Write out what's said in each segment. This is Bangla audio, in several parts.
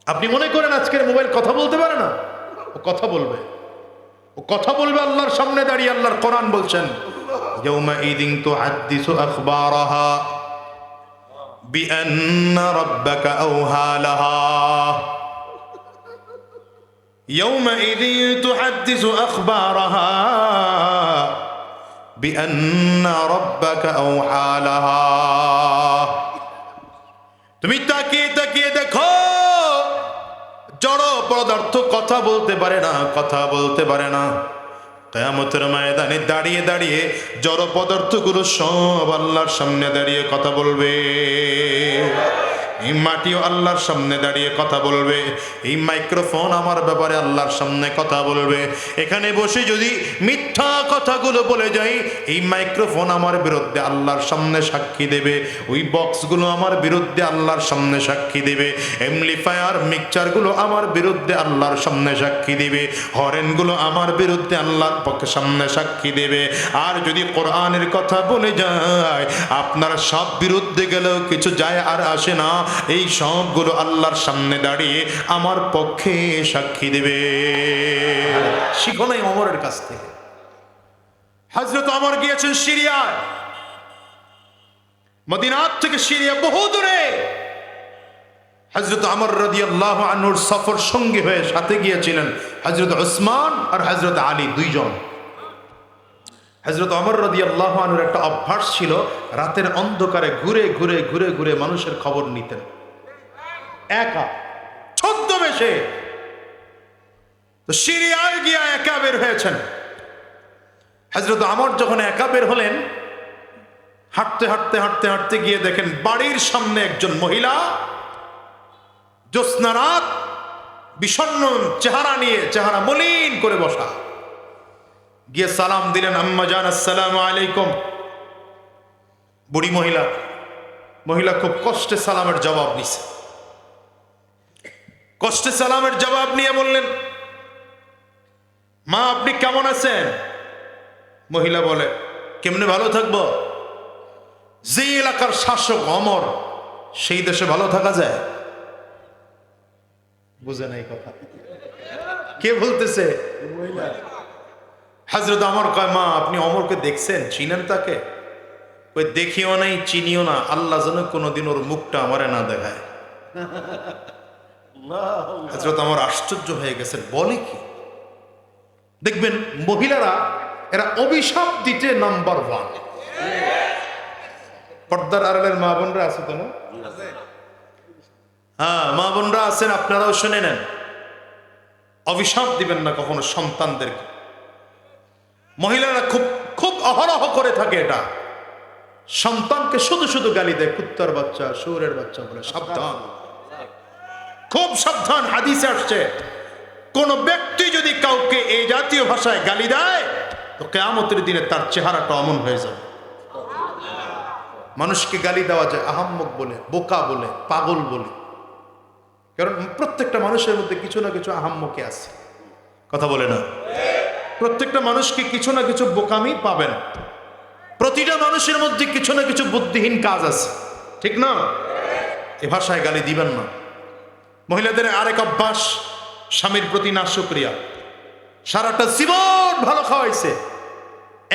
আপনি মনে করেন আজকের মোবাইল কথা বলতে পারে না? ও কথা বলবে, ও কথা বলবে আল্লাহর সামনে দাঁড়িয়ে। আল্লাহর কোরআন বলছেন, ইয়াউমা ইদিন তুহাদ্দিসু আখবারাহা বিআন্না রাব্বাকা আওহা লাহা। ইয়াউমা ইদিন তুহাদ্দিসু আখবারাহা বিআন্না রাব্বাকা আওহা লাহা। তুমি তাকিয়ে তাকিয়ে দেখো, জড় পদার্থ কথা বলতে পারে না, কথা বলতে পারে না। কিয়ামতের ময়দানে দাঁড়িয়ে দাঁড়িয়ে জড় পদার্থগুলো সব আল্লাহর সামনে দাঁড়িয়ে কথা বলবে। এই মাটিও আল্লাহর সামনে দাঁড়িয়ে কথা বলবে। এই মাইক্রোফোন আমার ব্যাপারে আল্লাহর সামনে কথা বলবে। এখানে বসে যদি মিথ্যা কথাগুলো বলে যাই, এই মাইক্রোফোন আমার বিরুদ্ধে আল্লাহর সামনে সাক্ষী দেবে। ওই বক্সগুলো আমার বিরুদ্ধে আল্লাহর সামনে সাক্ষী দেবে। এমপ্লিফায়ার মিক্সচারগুলো আমার বিরুদ্ধে আল্লাহর সামনে সাক্ষী দেবে। হরেনগুলো আমার বিরুদ্ধে আল্লাহর পক্ষে সামনে সাক্ষী দেবে। আর যদি কোরআনের কথা বলে যায়, আপনার সব বিরুদ্ধে গেলেও কিছু যায় আর আসে না। এই সবগুলো আল্লাহর সামনে দাঁড়িয়ে আমার পক্ষে সাক্ষী দেবে। শিখো নাই ওমরের কাছ থেকে। হযরত ওমর গিয়েছেন সিরিয়ায়, মদিনা থেকে সিরিয়া বহু দূরে। হযরত ওমর রাদিয়াল্লাহু আনহুর সফর সঙ্গী হয়ে সাথে গিয়েছিলেন হযরত উসমান আর হযরত আলী, দুইজন। হযরত ওমর রাদিয়াল্লাহু আনহুর একটা অভ্যাস ছিল, রাতের অন্ধকারে ঘুরে ঘুরে ঘুরে ঘুরে মানুষের খবর নিতেন, একা ছদ্মবেশে। তো সিরিয়ায় গিয়ে একা বের হয়েছেন। হযরত ওমর যখন একা বের হলেন, হাঁটতে হাঁটতে হাঁটতে হাঁটতে গিয়ে দেখেন বাড়ির সামনে একজন মহিলা জ্যোৎস্না রাত, বিষণ্ণ চেহারা নিয়ে, চেহারা মলিন করে বসা। গিয়ে সালাম দিলেন, আম্মা জান আসসালামু আলাইকুম। বুড়ি মহিলা, মহিলা খুব কষ্টে সালামের জবাব নিছে। কষ্টে সালামের জবাব নিয়ে বললেন, মা আপনি কেমন আছেন? মহিলা বলে, কেমনে ভালো থাকবো? যে এলাকার শাসক ওমর, সেই দেশে ভালো থাকা যায়? বুঝে নাই কথা। কে বলতেছে? মহিলা। হযরত ওমর কয়, মা আপনি ওমরকে দেখছেন, চিনেন তাকে? ওই দেখিও নাই চিনিও না, আল্লাহ যেন কোনোদিন ওর মুখটা আমারে না দেখায়। হযরত ওমর আশ্চর্য হয়ে গেছেন, বলে কি? দেখবেন মহিলারা এরা অভিশাপ দিতে নাম্বার 1। পর্দার আড়ালের মা বোনরা আছে তো না? হ্যাঁ, মা বোনরা আছেন, আপনারাও শুনে নেন। অভিশাপ দিবেন না কখনো সন্তানদেরকে। মহিলারা খুব খুব অহরহ করে থাকে এটা। সন্তানকে শুধু শুধু গালি দেয়, কুত্তার বাচ্চা, শুয়োরের বাচ্চা বলে। সাবধান, খুব সাবধান। হাদিসে আসছে, কোন ব্যক্তি যদি কাউকে এই জাতীয় ভাষায় গালি দেয়, তো কিয়ামতের দিনে তার চেহারাটা অমন হয়ে যাবে। মানুষকে গালি দেওয়া যায় আহাম্মক বলে, বোকা বলে, পাগল বলে। কারণ প্রত্যেকটা মানুষের মধ্যে কিছু না কিছু আহাম্মকে আছে। কথা বলে না? প্রত্যেকটা মানুষকে কিছু না কিছু বোকামি পাবেন। প্রতিটা মানুষের মধ্যে কিছু না কিছু বুদ্ধিহীন কাজ আছে, ঠিক না? এ ভাষায় গালি দিবেন না। মহিলাদের আরেক অভ্যাস, স্বামীর প্রতি নাশুকরিয়া। সারাটা জীবন ভালো খাওয়াইছে,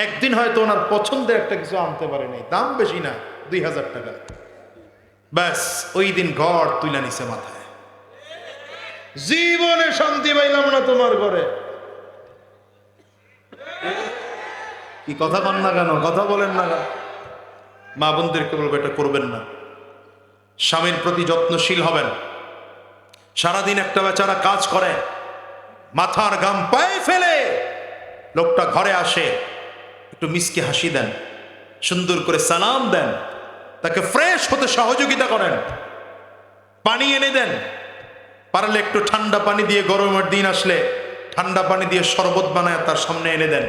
একদিন হয়তো ওনার পছন্দের একটা কিছু আনতে পারে নাই, দাম বেশি না, 2000 টাকা, ব্যাস ওই দিন ঘর তুলে নিছে মাথায়। জীবনে শান্তি পাইলাম না তোমার ঘরে। কি কথা বল না কেন? কথা বলেন না কেন? মা বোনদেরকে বলবো, এটা করবেন না। স্বামীর প্রতি যত্নশীল হবেন। সারাদিন একটা বেচারা কাজ করে, মাথার ঘাম পায়ে ফেলে লোকটা ঘরে আসে, একটু মিষ্টি হাসি দেন, সুন্দর করে সালাম দেন, তাকে ফ্রেশ হতে সহযোগিতা করেন, পানি এনে দেন। পারলে একটু ঠান্ডা পানি দিয়ে, গরমের দিন আসলে ঠান্ডা পানি দিয়ে শরবত বানায় তার সামনে এনে দেন।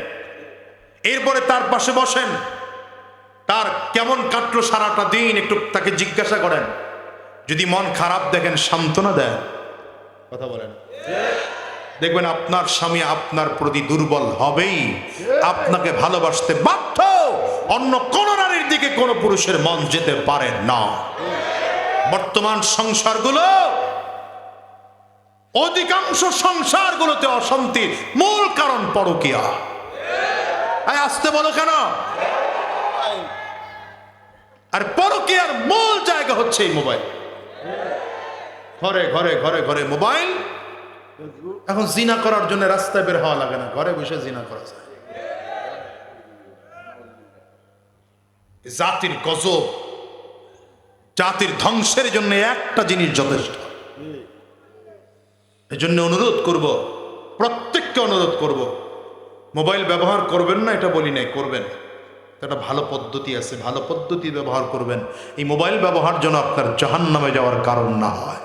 এরপরে তার পাশে বসেন, তার কেমন কাটলো সারাটা দিন একটু তাকে জিজ্ঞাসা করেন। যদি মন খারাপ দেখেন, সান্ত্বনা দেন। কথা বলেন, দেখবেন আপনার স্বামী আপনার প্রতি দুর্বল হবেই, আপনাকে ভালোবাসতে বাধ্য। অন্য কোন নারীর দিকে কোন পুরুষের মন যেতে পারে না। বর্তমান সংসারগুলো অধিকাংশ সংসারগুলোতে অশান্তির মূল কারণ পরকীয়া। আসতে বলো কেন? আর পরকীয়ার মূল জায়গা হচ্ছে এই মোবাইল। ঘরে ঘরে ঘরে ঘরে মোবাইল। এখন জিনা করার জন্য রাস্তায় বের হওয়া লাগে না, ঘরে বসে জিনা করা যায়। জাতির গজব, জাতির ধ্বংসের জন্য একটা জিনিস যথেষ্ট। এই জন্য অনুরোধ করব, প্রত্যেককে অনুরোধ করব, মোবাইল ব্যবহার করবেন না এটা বলি নাই, করবেন। একটা ভালো পদ্ধতি আছে, ভালো পদ্ধতি ব্যবহার করবেন। এই মোবাইল ব্যবহার যেন আপনার জাহান্নামে যাওয়ার কারণ না হয়।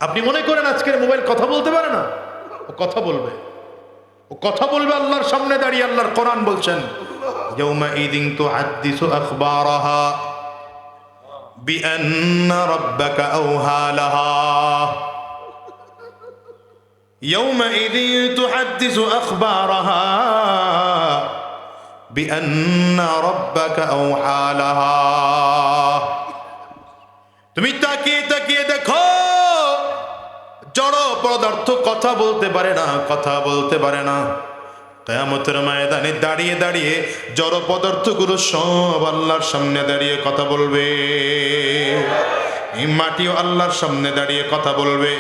আপনি মনে করেন আজকের মোবাইল কথা বলতে পারে না? ও কথা বলবে, ও কথা বলবে আল্লাহর সামনে দাঁড়িয়ে। আল্লাহর কোরআন বলছেন, ইয়াউমাইযিন তুহাদ্দিসু আখবারাহা বিআন্না রাব্বাকা আওহা লাহা। ইয়াউমাইযিন তুহাদ্দিসু আখবারাহা বিআন্না রাব্বাকা আওহা লাহা। তুমি তাকিয়ে তাকিয়ে দেখো, জড় পদার্থ কথা বলতে পারে না, কথা বলতে পারে না। কিয়ামতের ময়দানে দাঁড়িয়ে দাঁড়িয়ে জড় পদার্থগুলো সব আল্লাহর সামনে দাঁড়িয়ে কথা বলবে। এই মাটিও আল্লাহর সামনে দাঁড়িয়ে কথা বলবে।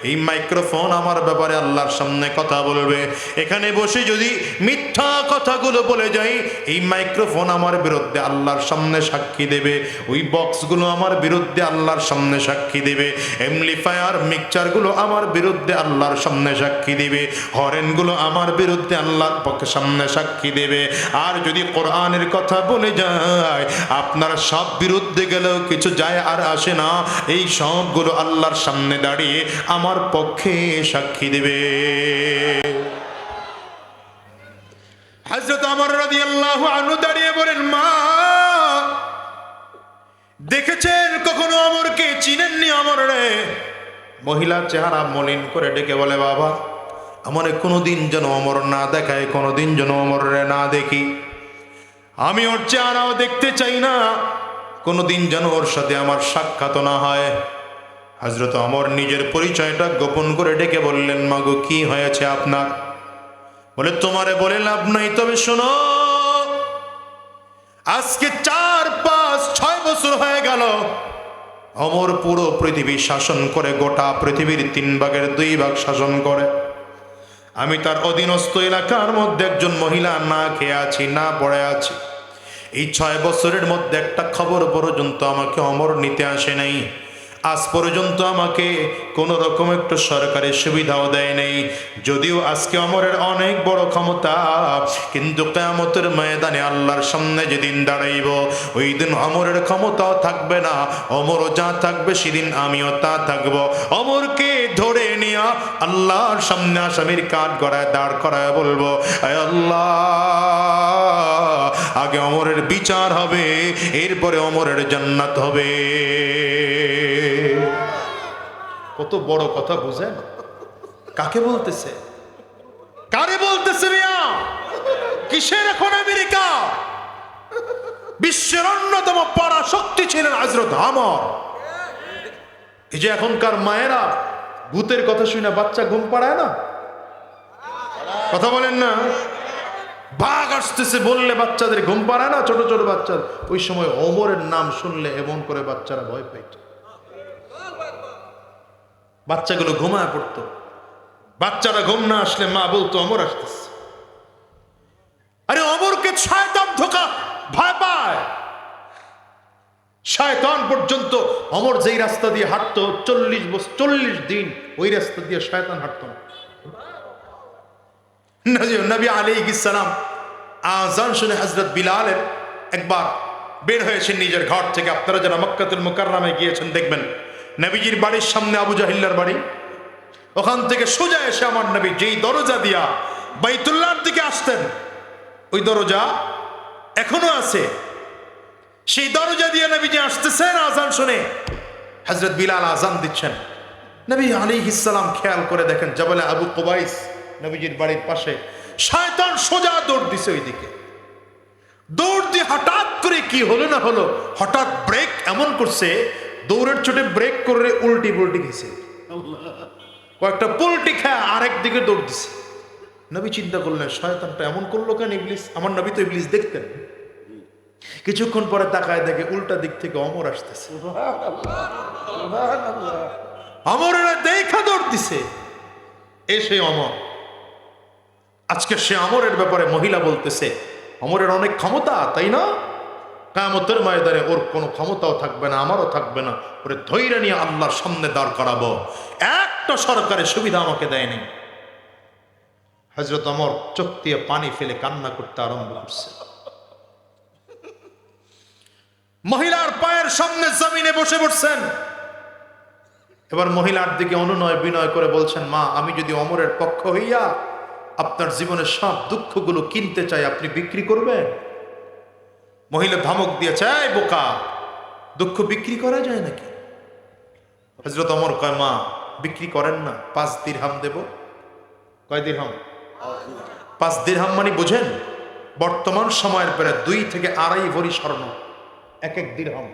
এই মাইক্রোফোন আমার ব্যাপারে আল্লাহর সামনে কথা বলবে। এখানে বসে যদি মিথ্যা কথাগুলো বলে যাই, এই মাইক্রোফোন আমার বিরুদ্ধে আল্লাহর সামনে সাক্ষী দেবে। ওই বক্সগুলো আমার বিরুদ্ধে আল্লাহর সামনে সাক্ষী দেবে। এমপ্লিফায়ার মিক্সচারগুলো আমার বিরুদ্ধে আল্লাহর সামনে সাক্ষী দেবে। হরেনগুলো আমার বিরুদ্ধে আল্লাহর পক্ষে সামনে সাক্ষী দেবে। আর যদি কোরআনের কথা বলে যায়, আপনার সব বিরুদ্ধে গেলেও কিছু যায় আর আসে না। এই সবগুলো আল্লাহর সামনে দাঁড়িয়ে আমার পক্ষে সাক্ষী দেবে। হযরত ওমর রাদিয়াল্লাহু আনহু দাঁড়িয়ে বলেন, মা দেখেছেন কখনো ওমরকে? চিনেননি ওমর রে? মহিলা চেহারা মলিন করে ডেকে বলে, বাবা আমার কোনোদিন যেন ওমর না দেখায়, কোনোদিন যেন ওমর রে না দেখি। আমি ওর চেহারাও দেখতে চাই না, কোনোদিন যেন ওর সাথে আমার সাক্ষাৎ না হয়। হযরত ওমর নিজের পরিচয়টা গোপন করে ডেকে বললেন, মাগো কি হয়েছে আপনার? বলে, তোমারে বলে লাভ নাই, তবে শোনো, আজকে 4, 5, 6 বছর হয়ে গেল ওমর পুরো পৃথিবী শাসন করে, গোটা পৃথিবীর 3 ভাগের 2 ভাগ শাসন করে। আমি তার অধীনস্থ এলাকার মধ্যে একজন মহিলা না খেয়ে আছি, না পড়ে আছি। এই 6 বছরের মধ্যে একটা খবর পর্যন্ত আমাকে ওমর নিতে আসে নাই। আজ পর্যন্ত আমাকে কোনো রকম একটু সরকারি সুবিধাও দেয় নাই। যদিও আজকে ওমরের অনেক বড় ক্ষমতা, কিন্তু কিয়ামতের ময়দানে আল্লাহর সামনে যেদিন দাঁড়াইব, ওই দিন ওমরের ক্ষমতাও থাকবে না। ওমরও যা থাকবে সেদিন আমিও তা থাকব। ওমরকে ধরে নিয়ে আল্লাহর সামনে আসামির কাঠ গড়ায় দাঁড় করায় বলবো, আয় আল্লাহ, আগে ওমরের বিচার হবে, এরপরে ওমরের জান্নাত হবে। কত বড় কথা বুঝেন? কাকে বলতেছে? কারে বলতেছে? মিয়া কিসের এখন আমেরিকা? বিশ্বের অন্যতম পরাশক্তি ছিলেন হযরত ওমর। এই যে এখনকার মায়েরা ভূতের কথা শুনে বাচ্চা ঘুম পাড়ায় না, কথা বলেন না? বাঘ আসতেছে বললে বাচ্চাদের ঘুম পাড়ায় না, ছোট ছোট বাচ্চা। ওই সময় ওমরের নাম শুনলে এমন করে বাচ্চারা ভয় পাইত, বাচ্চাগুলো ঘুমায় পড়তো। বাচ্চারা ঘুম না আসলে মা বলতো ওমর আসতেছে। আরে ওমরকে শয়তান ধোঁকা, ভয় পায় শয়তান। পর্যন্ত ওমর যেই রাস্তা দিয়ে হাঁটতো 40 দিন ওই রাস্তা দিয়ে শয়তান হাঁটতো না। নবী আলাইহিস সালাম আযান শুনে হযরত বিলালের একবার বের হয়েছেন নিজের ঘর থেকে। আপনারা যারা মক্কাতুল মুকাররমায় গিয়েছেন দেখবেন, নবীজির বাড়ির সামনে আবু জাহিল্লার বাড়ি। ওখান থেকে সোজা এসে আমার নবী যেই দরজা দিয়া বাইতুল্লাহর দিকে আসতেন, ওই দরজা এখনো আছে। সেই দরজা দিয়ে নবীজি আসতেছেন আযান শুনে, হযরত বিলাল আযান দিচ্ছেন। নবী আলাইহিস সালাম খেয়াল করে দেখেন জাবালে আবু কুবাইস নবীজির বাড়ির পাশে শয়তান সোজা দৌড় দিছে ওইদিকে। দৌড় দিয়ে হঠাৎ করে কি হলো না হলো, হঠাৎ ব্রেক এমন করছে দৌড়ের চোটে ব্রেক করে উল্টি পুল্টি গেছে, কয়েকটা পুল্টি খায় আরেক দিকে দৌড় দিছে। নবী চিন্তা করলেন শয়তানটা এমন করলো কেন? ইবলিস, আমার নবী তো ইবলিস দেখতেন। কিছুক্ষণ পরে তাকায় দেখে উল্টা দিক থেকে অমর আসতেছে। অমরেরা দেখা দৌড় দিছে, এসে অমর। আজকে সে অমরের ব্যাপারে মহিলা বলতেছে অমরের অনেক ক্ষমতা, তাই না? কিয়ামতের ময়দানে ওর কোনো ক্ষমতাও থাকবে না, আমারও থাকবে না। ওরে ধৈর্য নিয়ে আল্লাহর সামনে দাঁড় করাবো। একটা সরকারের সুবিধা আমাকে দেয়নি। হযরত ওমর চোখ দিয়ে পানি ফেলে কান্না করতে আরম্ভ করছে। মহিলার পায়ের সামনে জমিনে বসে পড়ছেন। এবার মহিলার দিকে অনুনয় বিনয় করে বলছেন, মা, আমি যদি ওমরের পক্ষ হইয়া আপনার জীবনের সব দুঃখগুলো কিনতে চাই, আপনি বিক্রি করবেন? মহিলা ধমক দিয়েছে, এই বোকা, দুঃখ বিক্রি করা যায় নাকি? হযরত ওমর কয়, মা, বিক্রি করেন না, 5 দিরহাম দেব। কয় দিরহাম? 5 দিরহাম মানে বুঝেন? বর্তমান সময়ের পরে 2 থেকে 2.5 ভরি স্বর্ণ, এক দিরহাম।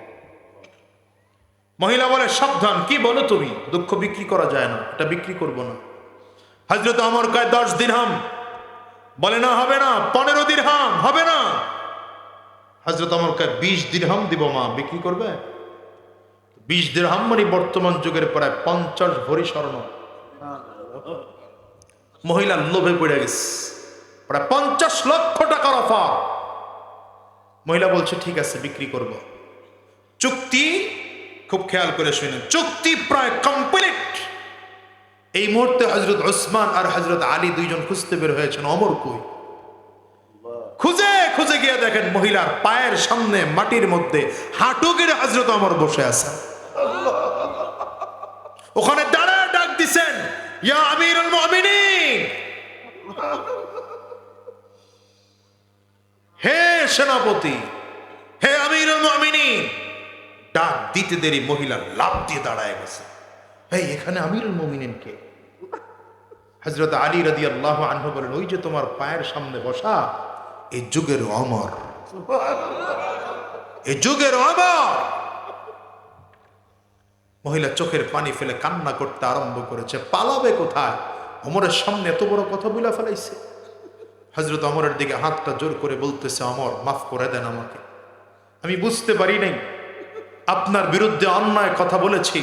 মহিলা বলে, সাবধান, কি বলো তুমি? দুঃখ বিক্রি করা যায় না, এটা বিক্রি করব না। হযরত ওমর কয় 10 দিরহাম। বলে না, হবে না। 15 দিরহাম। হবে না। হযরত ওমর কয় 20 দিরহাম দিব, মা, বিক্রি করবে? 20 দিরহাম মানে বর্তমান যুগের প্রায় 50 ভরি স্বর্ণ। মহিলা লোভে পড়ে গেছে, প্রায় 50 লক্ষ টাকার অফার। মহিলা বলছে, ঠিক আছে, বিক্রি করব। চুক্তি, খুব খেয়াল করে শুনেন, চুক্তি প্রায় কমপ্লিট। এই মুহূর্তে হযরত ওসমান আর হযরত আলী দুইজন খুঁজতে বের হয়েছেন, ওমর কই? খুঁজে খুঁজে গিয়ে দেখেন মহিলার পায়ের সামনে মাটির মধ্যে হাঁটু গেড়ে হযরত ওমর বসে আছেন। ওখানে দাঁড়ায় ডাক দিছেন, ইয়া আমিরুল মুমিনিন, হে সেনাপতি, হে আমিরুল মুমিনিন। ডাক দিতে দেরি মহিলা লাফ দিয়ে দাঁড়ায় গেছে। এই, এখানে আমিরুল মুমিনিন কে? হযরত আলী রাদিয়াল্লাহু আনহু বলেন, ওই যে তোমার পায়ের সামনে বসা, এই যুগের ওমর, এই যুগের ওমর। মহিলা চোখের পানি ফেলে কান্না করতে আরম্ভ করেছে। পালাবে কোথায়? ওমরের সামনে এত বড় কথা বলে ফেলাইছে। হযরত ওমরের দিকে হাতটা জোর করে বলতেছে, ওমর, মাফ করে দেন আমাকে, আমি বুঝতে পারি নাই, আপনার বিরুদ্ধে অন্যায় কথা বলেছি,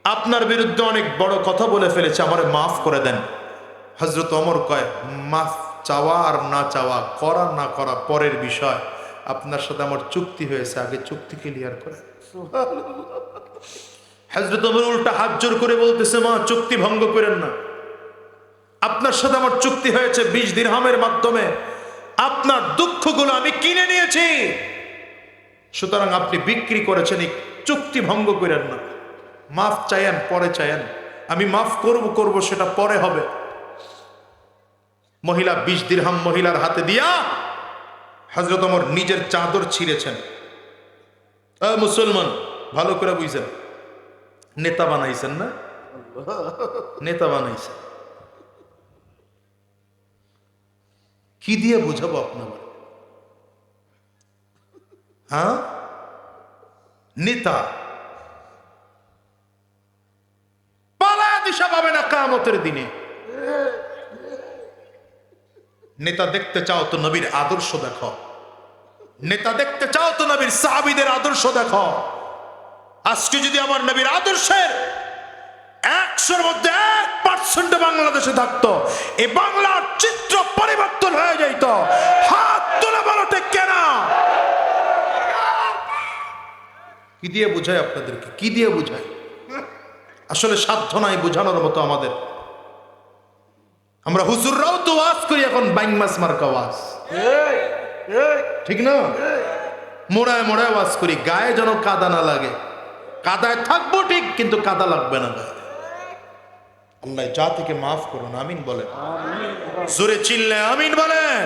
আপনার বিরুদ্ধে অনেক বড় কথা বলে ফেলেছে, আমারে মাফ করে দেন। হযরত ওমর কয়, মাফ চাওয়া আর না চাওয়া, করা না করা পরের বিষয়, আপনার সাথে আমার চুক্তি হয়েছে, আগে চুক্তি ক্লিয়ার করে। হযরত ওমর উল্টা হাত জোর করে বলতেছে, মা, চুক্তি ভঙ্গ করেন না, আপনার সাথে আমার চুক্তি হয়েছে 20 দিরহামের মাধ্যমে, আপনার দুঃখগুলো আমি কিনে নিয়েছি, সুতরাং আপনি বিক্রি করেছেন, এই চুক্তি ভঙ্গ করেন না, মাফ চাইয়েন, পরে চাইয়েন, আমি মাফ করব সেটা পরে হবে। মহিলা 20 দিরহাম মহিলার হাতে দিয়া হযরত ওমর নিজের চাদর ছিঁড়েছেন। মুসলমান, ভালো করে বুঝছেন, নেতা বানাইছেন না? নেতা বানাইছেন। কি দিয়ে বুঝাবো আপনার? হ্যাঁ, নেতা পালা দিশা পাবে না কিয়ামতের দিনে। নেতা দেখতে চাও তো নবীর আদর্শ দেখো, নেতা দেখতে চাও তো নবীর সাহাবীদের আদর্শ দেখো। আজকে যদি আমার নবীর আদর্শের 100-র মধ্যে 1% বাংলাদেশে থাকতো, এই বাংলার চিত্র পরিবর্তন হয়ে যাইত। হাত তোলা বলতে কেন? কি দিয়ে বুঝাই আপনাদেরকে? কি দিয়ে বুঝাই? আসলে সাধ্য নাই বোঝানোর মতো আমাদের। আমরা হুজুররাও তো ওয়াজ করি এখন, বাইং মাছ মার্কা ওয়াজ, ঠিক না? মোড়ায় মোড়ায় ওয়াজ করি, গায়ে যেন কাদা না লাগে। কাদায় থাকবো ঠিক, কিন্তু কাদা লাগবে না গায়ে। আল্লাহ যা থেকে মাফ করুন, আমিন বলেন। জোরে চিল্লে আমিন বলেন।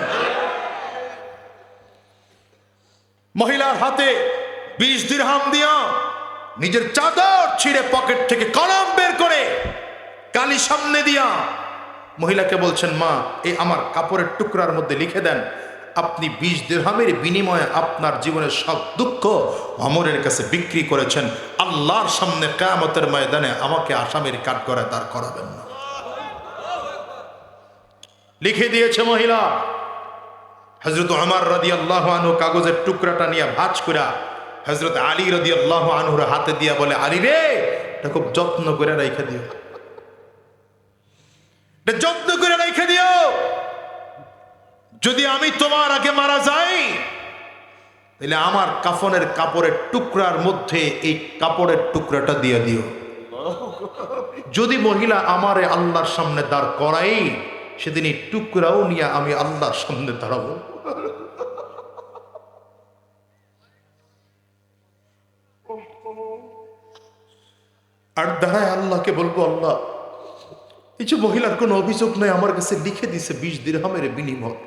মহিলার হাতে 20 দিরহাম দিয়া নিজের চাদর ছিঁড়ে পকেট থেকে কলম বের করে কালি সামনে দিয়া মহিলাকে বলছেন, মা, এই আমার কাপড়ের টুকরার মধ্যে লিখে দেন, আপনি 20 দিরহামের বিনিময়ে আপনার জীবনের সব দুঃখ ওমরের কাছে বিক্রি করেছেন। আল্লাহর সামনে কিয়ামতের ময়দানে আমাকে আসামির কাঠগড়ায় দাঁড় করাবেন না। লিখে দিয়েছে মহিলা। হযরত ওমর রাদিয়াল্লাহু আনহু কাগজের টুকরাটা নিয়ে ভাঁজ কইরা হযরত আলী রাদিয়াল্লাহু আনহুর হাতে দিয়া বলে, আলী রে, এটা খুব যত্ন করে রাইখা দিও, এটা যত্ন করে রাইখা দিও। যদি আমি তোমার আগে মারা যাই তাহলে আমার কাফনের কাপড়ের টুকরার মধ্যে এই কাপড়ের টুকরাটা দিয়ে দিও। যদি মহিলা আমারে আল্লাহর সামনে দাঁড় করাই, সেদিন এই টুকরাও নিয়ে আমি আল্লাহর সামনে দাঁড়াবো। আর দাঁড়ায় আল্লাহকে বলবো, আল্লাহ, এই যে মহিলার কোনো অভিযোগ নাই, আমার কাছে লিখে দিছে 20 দিরহামের বিনিময়,